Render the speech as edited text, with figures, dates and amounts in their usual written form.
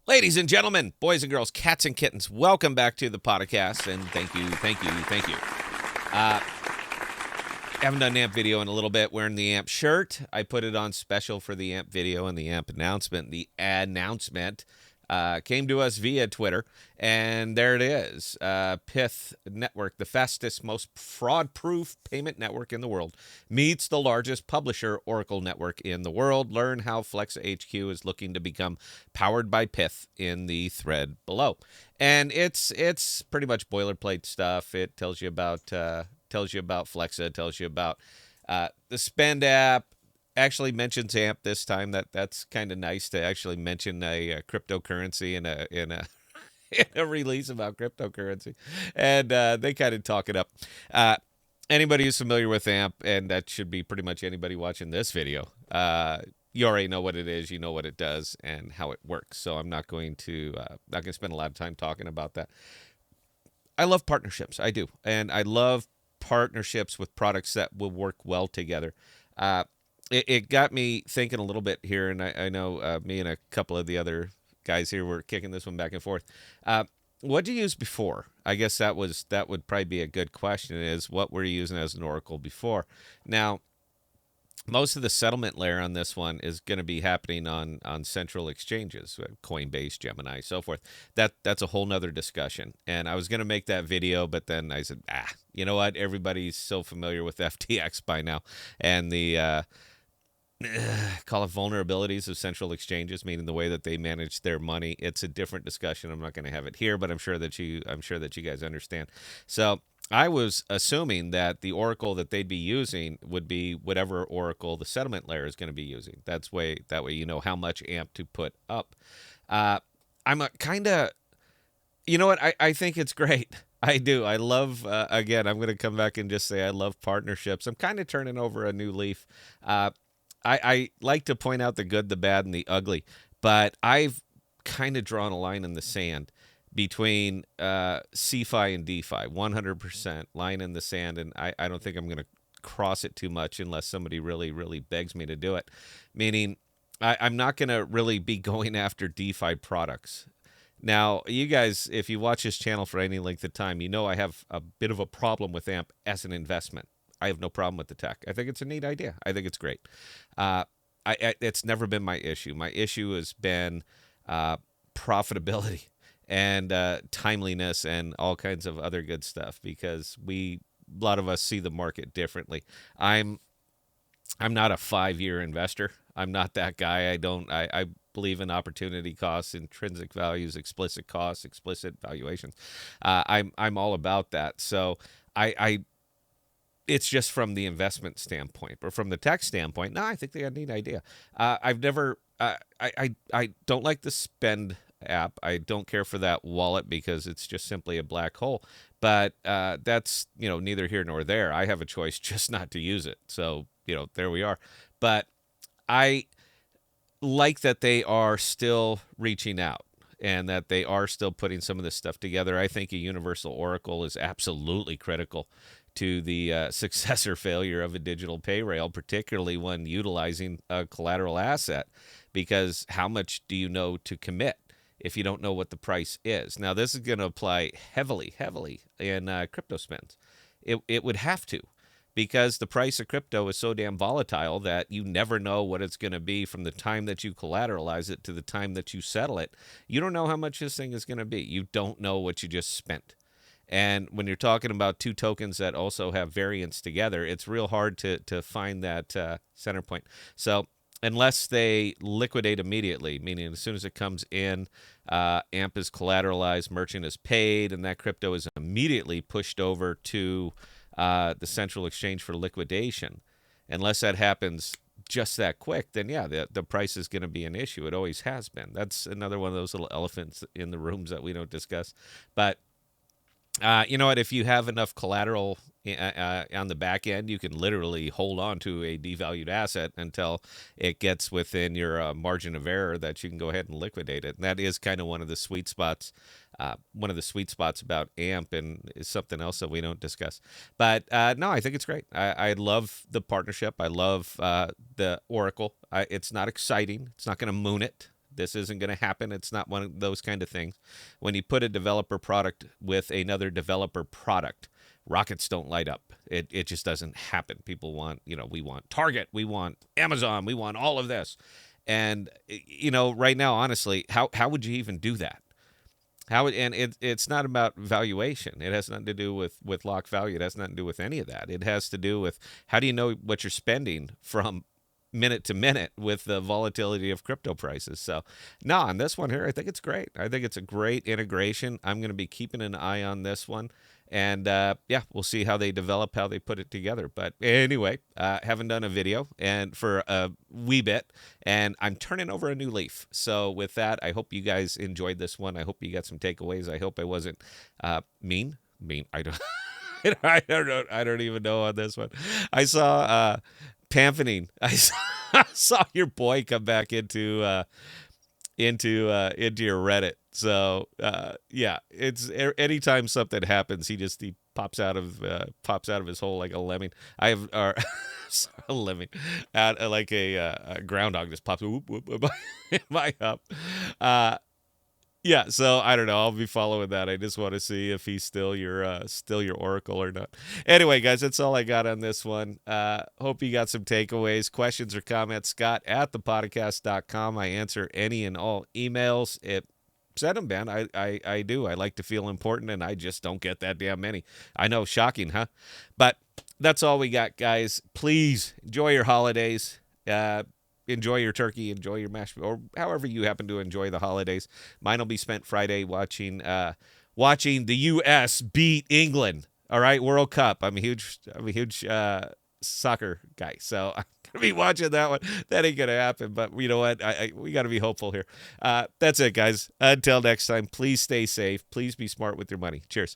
Ladies and gentlemen, boys and girls, cats and kittens, welcome back to the podcast, and thank you, thank you, thank you. Haven't done an AMP video in a little bit. Wearing the AMP shirt. I put it on special for the AMP video and the AMP announcement. The announcement came to us via Twitter, and there it is. Pyth Network, the fastest, most fraud-proof payment network in the world, meets the largest publisher Oracle network in the world. Learn how Flexa HQ is looking to become powered by Pyth in the thread below. And it's pretty much boilerplate stuff. It tells you about Flexa, tells you about the spend app. Actually mentions AMP this time. That's kind of nice to actually mention a cryptocurrency in a in a release about cryptocurrency, and they kind of talk it up. Anybody who's familiar with AMP, and that should be pretty much anybody watching this video, you already know what it is, you know what it does, and how it works. So I'm not going to spend a lot of time talking about that. I love partnerships, I do, and I love partnerships with products that will work well together. It got me thinking a little bit here, and I know me and a couple of the other guys here were kicking this one back and forth. What did you use before? I guess that would probably be a good question, is what were you using as an Oracle before? Now, most of the settlement layer on this one is going to be happening on central exchanges, Coinbase, Gemini, so forth. That's a whole nother discussion. And I was going to make that video, but then I said, you know what? Everybody's so familiar with FTX by now, and the call it vulnerabilities of central exchanges, meaning the way that they manage their money. It's a different discussion. I'm not going to have it here, but I'm sure that you guys understand. So I was assuming that the Oracle that they'd be using would be whatever Oracle the settlement layer is going to be using. That way you know how much AMP to put up. I'm a kind of, you know what? I think it's great. I do. I love, again, I'm going to come back and just say I love partnerships. I'm kind of turning over a new leaf. I like to point out the good, the bad, and the ugly, but I've kind of drawn a line in the sand between CeFi and DeFi, 100% line in the sand, and I don't think I'm going to cross it too much unless somebody really, really begs me to do it, meaning I'm not going to really be going after DeFi products. Now, you guys, if you watch this channel for any length of time, you know I have a bit of a problem with AMP as an investment. I have no problem with the tech. I think it's a neat idea. I think it's great. It's never been my issue. My issue has been profitability and timeliness and all kinds of other good stuff, because a lot of us see the market differently. I'm not a 5-year investor. I'm not that guy. I believe in opportunity costs, intrinsic values, explicit costs, explicit valuations. I'm all about that. So it's just from the investment standpoint, but from the tech standpoint, no, I think they got a neat idea. I've never, I don't like the spend app. I don't care for that wallet because it's just simply a black hole. But that's, neither here nor there. I have a choice just not to use it. So, there we are. But I like that they are still reaching out and that they are still putting some of this stuff together. I think a universal Oracle is absolutely critical to the success or failure of a digital pay rail, particularly when utilizing a collateral asset, because how much do you know to commit if you don't know what the price is? Now, this is going to apply heavily in crypto spends. It would have to, because the price of crypto is so damn volatile that you never know what it's going to be from the time that you collateralize it to the time that you settle it. You don't know how much this thing is going to be. You don't know what you just spent. And when you're talking about two tokens that also have variance together, it's real hard to find that center point. So unless they liquidate immediately, meaning as soon as it comes in, AMP is collateralized, merchant is paid, and that crypto is immediately pushed over to the central exchange for liquidation. Unless that happens just that quick, then yeah, the price is going to be an issue. It always has been. That's another one of those little elephants in the rooms that we don't discuss. But you know what? If you have enough collateral on the back end, you can literally hold on to a devalued asset until it gets within your margin of error that you can go ahead and liquidate it. And that is kind of one of the sweet spots. One of the sweet spots about AMP, and is something else that we don't discuss. But no, I think it's great. I love the partnership. I love the Oracle. It's not exciting. It's not going to moon it. This isn't going to happen. It's not one of those kind of things. When you put a developer product with another developer product, rockets don't light up. It just doesn't happen. People want, we want Target, we want Amazon, we want all of this. And, right now, honestly, how would you even do that? It's not about valuation. It has nothing to do with lock value. It has nothing to do with any of that. It has to do with how do you know what you're spending from minute to minute with the volatility of crypto prices. So, no, on this one here, I think it's great. I think it's a great integration. I'm going to be keeping an eye on this one. And yeah, we'll see how they develop, how they put it together. But anyway, haven't done a video and for a wee bit, and I'm turning over a new leaf. So with that, I hope you guys enjoyed this one. I hope you got some takeaways. I hope I wasn't mean. I don't. I don't know. I don't even know on this one. I saw Pamphany. I saw your boy come back into your Reddit. So yeah, it's anytime something happens, he pops out of his hole like a lemming. I have a lemming, like a groundhog just pops whoop, whoop, whoop, up. Yeah, so I don't know. I'll be following that. I just want to see if he's still your oracle or not. Anyway, guys, that's all I got on this one. Hope you got some takeaways, questions, or comments. Scott at thepodcast.com. I answer any and all emails. Send them, man. I do. I like to feel important, and I just don't get that damn many. I know, shocking, huh? But that's all we got, guys. Please enjoy your holidays. Enjoy your turkey, enjoy your mashed, or however you happen to enjoy the holidays. Mine will be spent Friday watching the U.S. beat England. All right, World Cup. I'm a huge soccer guy, so I'm gonna be watching that one. That ain't gonna happen, but you know what? We got to be hopeful here. That's it, guys. Until next time, please stay safe. Please be smart with your money. Cheers.